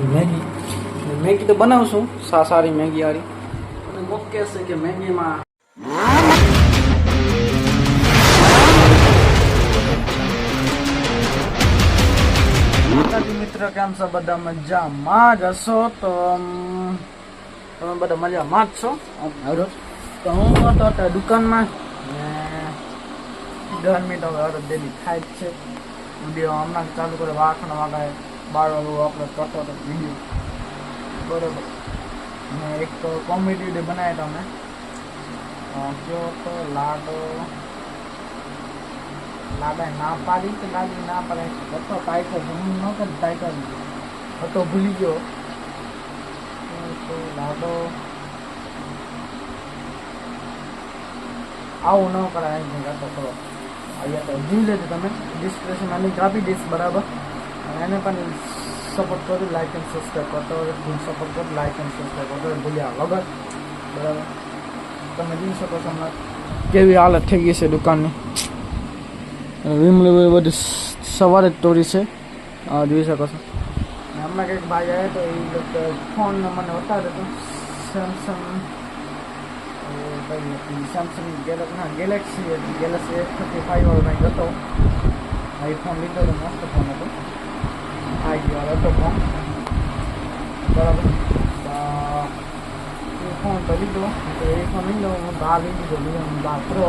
Maggi Maggi तो बनावशुं सारी Maggi वाली मोक कहशे कि मैगी में मित्र केम छो बधा मजामां ज हशो तो તમે બધા મજામાં જ છો તો હું તો અત્યારે દુકાનમાં ગરમી તો હવે ડેલી થાય જ છે વિડીયો હમણાં ચાલુ કરે વાખણ વાગાય 12 વાગે અપલોડ કરતો હતો વિડીયો બરોબર અને એક તો કોમેડી વિડીયો બનાવ્યો તમે કયો તો લાડા ના પાડી કે લાડી ના પાડે હતો ટાઈટર હું ન કર ટાઈટર હતો ભૂલી ગયો તો લાડો આવું ન કરાય એમ કરતો કરો અહીંયા તો જોઈ લેજો તમે ડિસ્ક્રિપ્શનમાં લિંક આપી દઈશ બરાબર એને પણ સપોર્ટ કરો લાઈક એન્ડ સબસ્ક્રાઈબ કરતો હોય ફૂલ સપોર્ટ કરો લાઈક એન્ડ સબસ્ક્રાઈબ કરતો હોય ભૂલ્યા વગર બરાબર તમે જોઈ શકો છો હમણાં કેવી હાલત થઈ ગઈ છે દુકાનની વિમલી બધી સવારે જ તોડી છે જોઈ શકો છો હમણાં કંઈક ભાઈ આવ્યો તો એ ફોન મને બતાવ્યો હતો સેમસંગ ગેલેક્સી S35 વાળો કંઈક હતો એ ફોન લીધો હતો મસ્ત ફોન હતો 5G વાળો હતો ફોન બરાબર એ ફોન તો લીધો તો એ ફોન લીધો હું બહાર લઈ લીધો બહાર પ્રો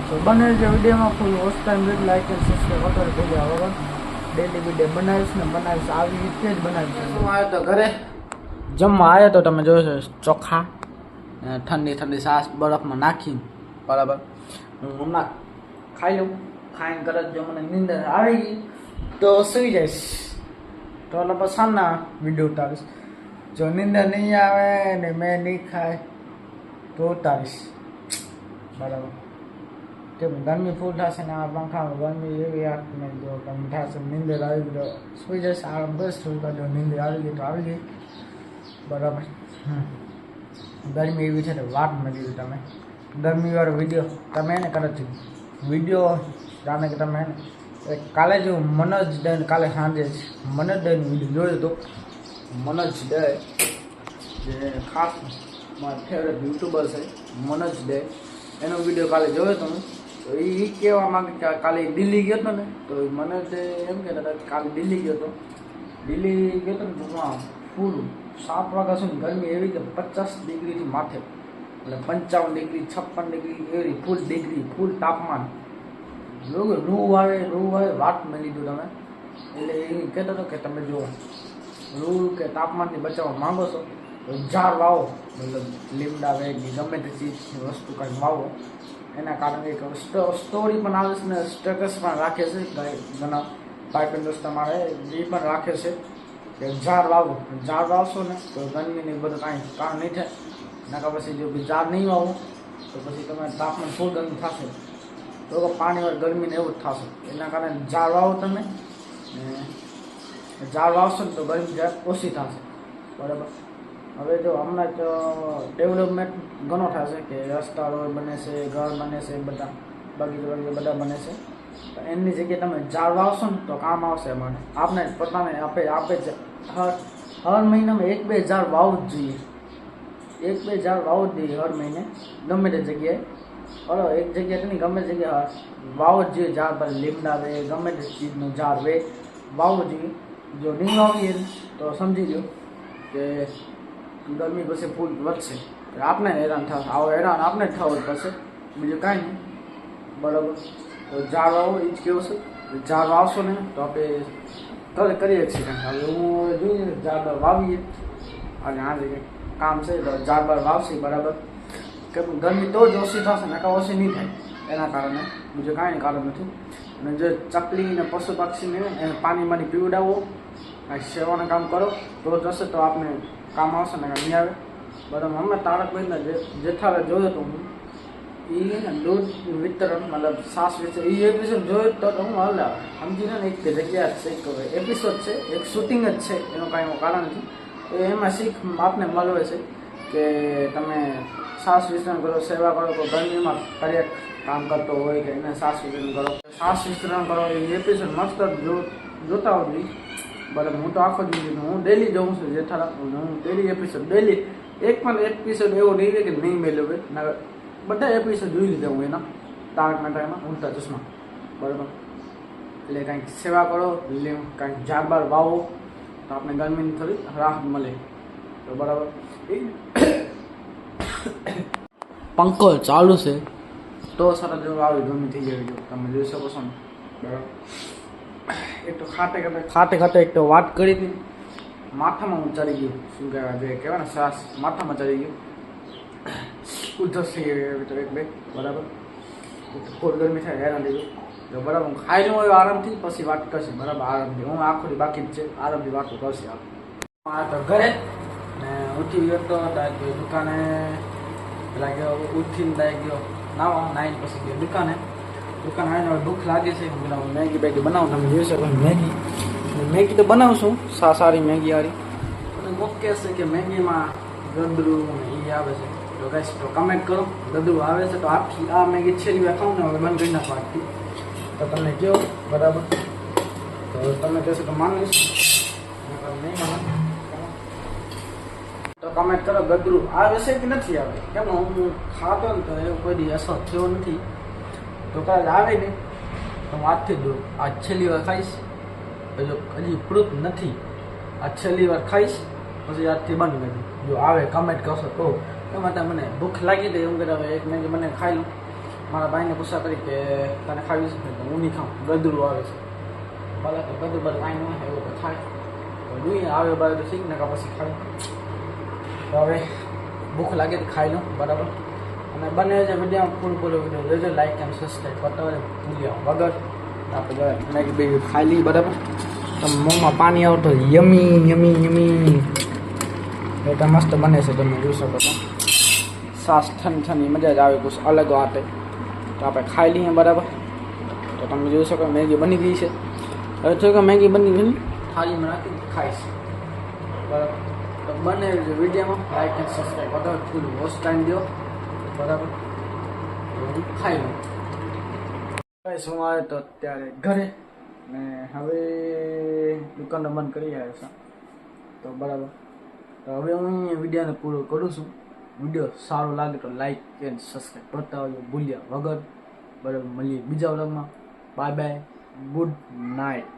તો બને છે વિડીયોમાં ફૂલ watch time with like and subscribe વગર ભૂલ્યા વગર ડેલી વિડીયો બનાવીશ ને બનાવીશ આવી રીતે જ બનાવીશ હું આવ્યો તો ઘરે જમવા આવ્યો તો તમે જોયો છો ચોખા ઠંડી ઠંડી છાશ બરફમાં નાખીને બરાબર હું હમણાં ખાઈ લઉં ખાઈને તરત જો મને નીંદર આવી ગઈ તો સૂઈ જઈશ તો પછી સાંજના વિડીયો ઉતારીશ જો નીંદર નહીં આવે ને મેં નહીં ખાય તો ઉતારીશ બરાબર કેમ ગરમી ફૂલ થશે ને આ પંખામાં ગરમી એવી આંખને જો ગરમી થશે નીંદર આવી ગઈ તો સૂઈ જશે આરામ બસ શું કરજો નીંદર આવી ગઈ તો આવી ગઈ બરાબર ગરમી એવી છે તો વાત ન લીધી તમે ગરમીવાળો વિડીયો તમે એને કરો છો વિડીયો જાણે કે તમે કાલે જો મનોજ દન કાલે સાંજે મનોજ દન વિડીયો જોયો હતો મનોજ દે જે ખાસ મારા ફેવરેટ યુટ્યુબર છે મનોજ દે એનો વિડીયો કાલે જોયો હતો તો એ કહેવા માંગે કે કાલે દિલ્હી ગયો હતો ને તો મનોજ એમ કહેતા હતા કે કાલે દિલ્હી ગયો હતો ને તો હા ફૂલ 7 વાગ્યા સુધી ગરમી એવી કે 50 ડિગ્રીથી માથે એટલે 55 ડિગ્રી 56 ડિગ્રી એવી ફૂલ તાપમાન રૂ આવે વાત મેં લીધું તમે એટલે એ કહેતો હતો કે તમે જો રૂ કે તાપમાનથી બચાવવા માંગો છો તો ઝાડ વાવો મતલબ લીમડા વેગની ગમે તે ચીજની વસ્તુ કંઈ વાવો એના કારણે એક સ્ટોરી પણ આવે છે ને સ્ટેટસ પણ રાખે છે ઘણા ભાઈ દોસ્ત તમારે એ પણ રાખે છે કે ઝાડ વાવશો ને તો ગરમીની બધું કાંઈ કારણ નહીં થાય નાકા પછી જો ઝાડ નહીં વાવો તો પછી તમારે તાપમાન ફૂલ ગરમી થશે તો પાણીવાર ગરમીને એવું જ થશે એના કારણે ઝાડ વાવો તમે ઝાડ વાવશો ને તો ગરમી જરાક ઓછી થશે બરાબર હવે જો હમણાં જ ડેવલપમેન્ટ ઘણો થશે કે રસ્તા રોડ બને છે ઘર બને છે બધા બગીચા બધા બને છે તો એની જગ્યાએ તમે ઝાડ વાવશો ને તો કામ આવશે મને આપણે પોતાને આપે જ હર મહિનામાં 1-2 ઝાડ વાવવું જ જોઈએ 1-2 ઝાડ વાવવું જ જોઈએ હર મહિને ગમે તે જગ્યાએ બરાબર એક જગ્યાએ નહીં ગમે તે જગ્યાએ વાવવું જ જોઈએ ઝાડ પર લીમડા વે ગમે તે ચીજનું ઝાડ વે વાવવું જોઈએ જો નહીં વાવીએ તો સમજી લો કે ગરમી પછી ફૂલ વધશે આપણે હેરાન થશે આવો હેરાન આપણે જ થવું પડશે બીજું કાંઈ નહીં બરાબર તો ઝાડ વાવો એ જ કેવું છે ઝાડ વાવશો ને તો આપણે તરત કરીએ છીએ હવે હું જોઈએ ઝાડ વાવીએ અને આ જગ્યાએ કામ છે તો ઝાડ બાર વાવશે બરાબર કેમ ગરમી તો જ ઓછી થશે ને કાં ઓછી નહીં થાય એના કારણે બીજું કાંઈ કારણ નથી અને જે ચકલી ને પશુ પક્ષીને એને પાણીમાંથી પીવડાવો કાંઈ સેવાનું કામ કરો તો જશે તો આપણે કામ આવશે ને નહીં આવે બરાબર હમણાં તારકભાઈને જેઠાલાલ જોયો તો હું એ ને દૂધ વિતરણ મતલબ સાસ વિતરણ એ એપિસોડ જોયો તો હું હલાવ સમજીને ને એક જગ્યા છે એક એપિસોડ છે એક શૂટિંગ જ છે એનું કાંઈ કારણ નથી એમાં શીખ આપને મળવે છે કે તમે સાસ વિતરણ કરો સેવા કરો તો ગરમીમાં કરેક કામ કરતો હોય કે એને સાસ વિતરણ કરો સાસ વિતરણ કરો એ એપિસોડ મસ્ત જોતા હોય બરાબર. હું તો આખો જ હું ડેલી જોઉં છું જેઠાલાલ. હું ડેલી એપિસોડ ડેલી એક પણ એપિસોડ એવો નહીં રહે કે નહીં મેળ્યો હોય ના, બધા એપિસોડ જોઈ લીધા હું એના તારક મહેતામાં ઉલ્ટા ચશ્મા. બરાબર. એટલે કાંઈક સેવા કરો, કાંઈક ઝાડ બાર વાવો તો આપણે ગરમીની થોડી રાહત મળે. તો બરાબર. પંખો ચાલુ છે તો સરસ જેવું આવી ગરમી થઈ જાય. તમે જોઈ શકો છો ને. બરાબર. એક તો ખાતે ખાતે એક તો વાત કરી હતી, માથામાં હું ચડી ગયું. શું કહેવાય જે કહેવાય ને શ્વાસ માથામાં ચડી ગયું. ઉધરસ થઈ ગઈ તો એક બે. બરાબર. ફૂલ ગરમી થાય એના લીધે. તો બરાબર હું ખાઈ લઉં હવે આરામથી, પછી વાત કરશે. બરાબર. આરામથી હું આખો બાકી જ છે, આરામથી વાતો કરશે. આ તો ઘરે ને ઉઠી ગયો તો દુકાને પેલા ગયો, ઉઠીને દાઈ ગયો નાવા, નાઈને પછી ગયો દુકાને આવીને હવે ભૂખ લાગે છે. હું મેગી બેગી બનાવું. તમે જોઈ શકો મેગી તો બનાવું છું, સારી મેગી વાળી. પણ કોક કહેશે કે મેગીમાં ગદરું એ આવે છે. તો ગાઈસ તો કમેન્ટ કરો, ગદરું આવે છે તો આખી આ મેગી છેલ્લી વાર ખાઉં ને હવે બંધ કરી નાખો આખી. તો તમને કહો. બરાબર. તો તમે કહેશો તો માનીશ, નહીં માનો તો કમેન્ટ કરો ગદરું આવે છે કે નથી આવે. કેમ હું ખાતો ને તો એવું કોઈ દી અસર થયો નથી. તો કદાચ આવે ને તો હું આજથી જ આ છેલ્લી વાર ખાઈશ. હજી પ્રૂફ નથી, આ છેલ્લી વાર ખાઈશ પછી આજથી બંધ કરી દઉં. જો આવે કમેન્ટ કરશો તો એમાં તો મને ભૂખ લાગી હતી. એમ કરે હવે એક મેગી મને ખાઈ લઉં. મારા ભાઈને પૂછા કરી કે તને ખાવી છે તો હું નહીં ખાઉં, ગદરું આવે છે. ભલે તો ગદરું બધું કાંઈ ન હોય એવું તો થાય તો જોઈએ આવે બારે તો શીખ ને કા પછી ખાઈ. તો હવે ભૂખ લાગે તો ખાઈ લઉં. બરાબર. અને બંને જે વિડીયો ફૂલ વિડીયો જોજો, લાઈક એન્ડ સબસ્ક્રાઈબ કરતા હોય ભૂલ્યા વગર. આપણે મેગી બેગી ખાઈ લઈએ. બરાબર. તો મોંમાં પાણી આવતો યમી એટલે મસ્ત બને છે. તમે જોઈ શકો છો સાસ ઠંડી મજા જ આવે કુછ અલગ વાત. તો આપણે ખાઈ લઈએ. બરાબર. તો તમે જોઈ શકો મેગી બની ગઈ છે. હવે જો કે મેગી બની ગઈ થાળીમાં રાખી ખાઈશ. બરાબર. તો બંને વિડીયોમાં લાઈક એન્ડ સબસ્ક્રાઈબ કરતા હોય ફૂલ વોચ ટાઈમ દો. બરાબર. ખાઈ લઉં. શું આવે તો અત્યારે ઘરે ને હવે દુકાનનો બંધ કરી આવ્યો છે. તો બરાબર. તો હવે હું અહીંયા વિડીયોને પૂરો કરું છું. વિડીયો સારો લાગે તો લાઈક એન્ડ સબસ્ક્રાઈબ કરતા હોય ભૂલ્યા વગર. બરાબર. મળીએ બીજા વ્લોગમાં. Bye bye, good night.